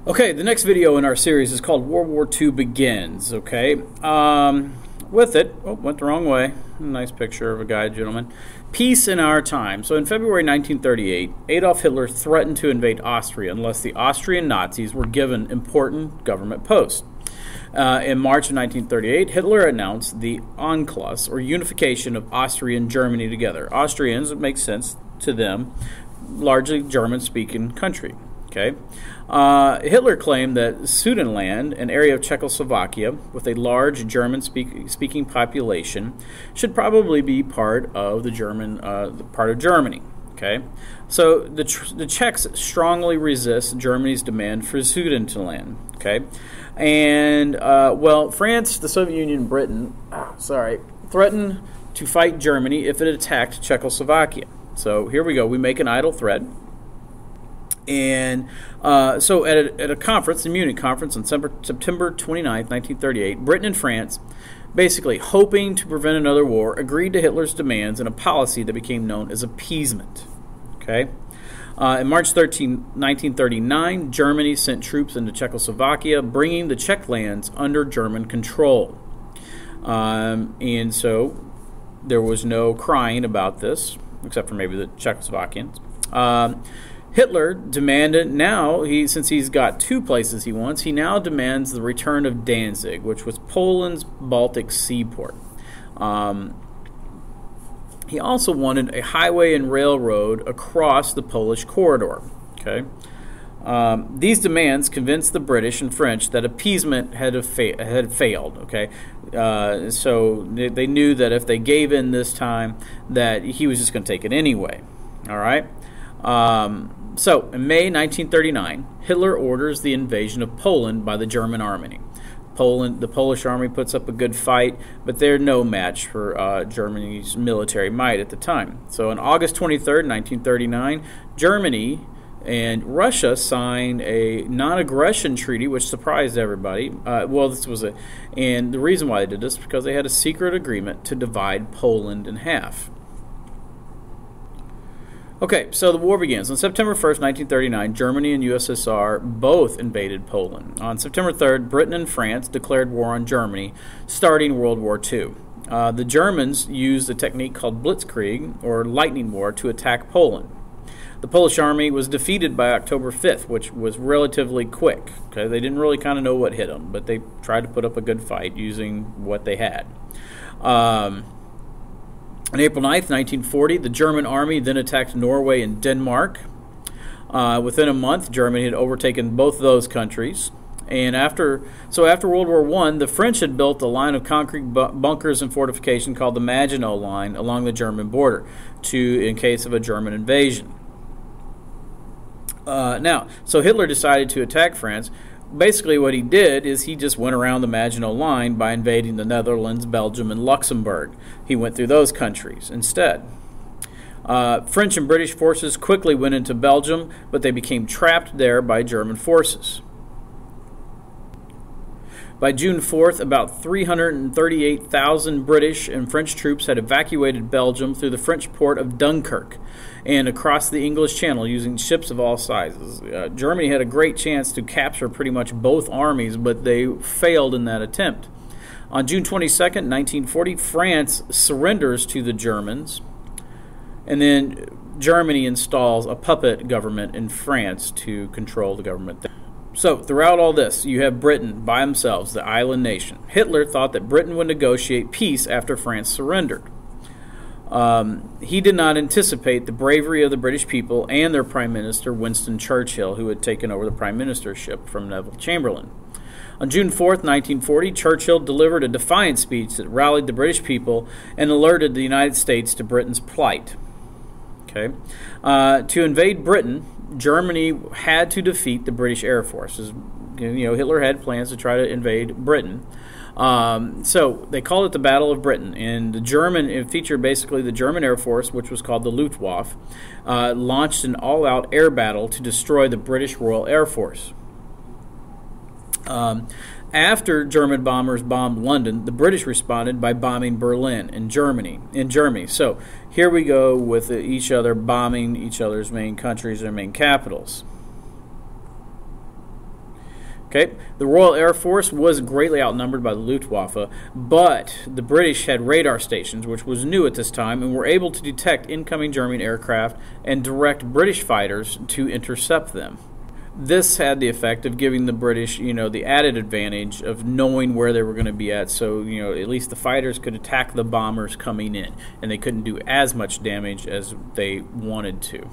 Okay, the next video in our series is called World War II Begins, okay? With it, oh, went the wrong way. Nice picture of a guy, gentlemen. Peace in our time. So in February 1938, Adolf Hitler threatened to invade Austria unless the Austrian Nazis were given important government posts. In March of 1938, Hitler announced the Anschluss, or unification of Austria and Germany together. Austrians, it makes sense to them, largely German-speaking country. Okay, Hitler claimed that Sudetenland, an area of Czechoslovakia with a large German-speaking population, should probably be part of the Germany. Okay, so the Czechs strongly resist Germany's demand for Sudetenland. Okay, and well, France, the Soviet Union, Britain, threatened to fight Germany if it attacked Czechoslovakia. So here we go. We make an idle threat. And so at a conference, the Munich conference on September 29th, 1938, Britain and France, basically hoping to prevent another war, agreed to Hitler's demands in a policy that became known as appeasement. Okay. In March 13, 1939, Germany sent troops into Czechoslovakia, bringing the Czech lands under German control. And so there was no crying about this, except for maybe the Czechoslovakians. Hitler demanded since he's got two places he wants, he now demands the return of Danzig, which was Poland's Baltic seaport. He also wanted a highway and railroad across the Polish corridor. Okay, these demands convinced the British and French that appeasement had failed. Okay, so they knew that if they gave in this time, that he was just going to take it anyway. All right. So, in May 1939, Hitler orders the invasion of Poland by the German army. The Polish army puts up a good fight, but they're no match for Germany's military might at the time. So, on August 23rd, 1939, Germany and Russia signed a non-aggression treaty, which surprised everybody. And the reason why they did this is because they had a secret agreement to divide Poland in half. Okay, so the war begins. On September 1st, 1939, Germany and USSR both invaded Poland. On September 3rd, Britain and France declared war on Germany, starting World War II. The Germans used a technique called blitzkrieg, or lightning war, to attack Poland. The Polish army was defeated by October 5th, which was relatively quick. Okay, they didn't really kind of know what hit them, but they tried to put up a good fight using what they had. On April 9th, 1940, the German army then attacked Norway and Denmark. Within a month, Germany had overtaken both those countries. And after World War I, the French had built a line of concrete bunkers and fortification called the Maginot Line along the German border in case of a German invasion. So Hitler decided to attack France. Basically what he did is he just went around the Maginot Line by invading the Netherlands, Belgium, and Luxembourg. He went through those countries instead. French and British forces quickly went into Belgium, but they became trapped there by German forces. By June 4th, about 338,000 British and French troops had evacuated Belgium through the French port of Dunkirk and across the English Channel using ships of all sizes. Germany had a great chance to capture pretty much both armies, but they failed in that attempt. On June 22nd, 1940, France surrenders to the Germans, and then Germany installs a puppet government in France to control the government there. So, throughout all this, you have Britain by themselves, the island nation. Hitler thought that Britain would negotiate peace after France surrendered. He did not anticipate the bravery of the British people and their Prime Minister, Winston Churchill, who had taken over the Prime Ministership from Neville Chamberlain. On June 4th, 1940, Churchill delivered a defiant speech that rallied the British people and alerted the United States to Britain's plight. Okay, to invade Britain, Germany had to defeat the British Air Force. Hitler had plans to try to invade Britain. So they called it the Battle of Britain, and it featured basically the German Air Force, which was called the Luftwaffe, launched an all-out air battle to destroy the British Royal Air Force. After German bombers bombed London, the British responded by bombing Berlin in Germany. So here we go with each other bombing each other's main countries, their main capitals. Okay, the Royal Air Force was greatly outnumbered by the Luftwaffe, but the British had radar stations, which was new at this time, and were able to detect incoming German aircraft and direct British fighters to intercept them. This had the effect of giving the British, the added advantage of knowing where they were going to be at, so, at least the fighters could attack the bombers coming in, and they couldn't do as much damage as they wanted to.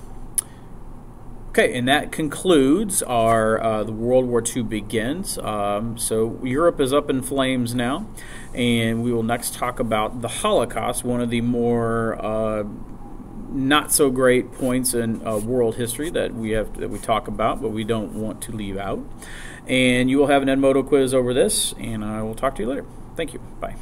Okay, and that concludes our the World War II begins. So Europe is up in flames now, and we will next talk about the Holocaust, one of the more not so great points in world history that we talk about, but we don't want to leave out. And you will have an Edmodo quiz over this, and I will talk to you later. Thank you. Bye.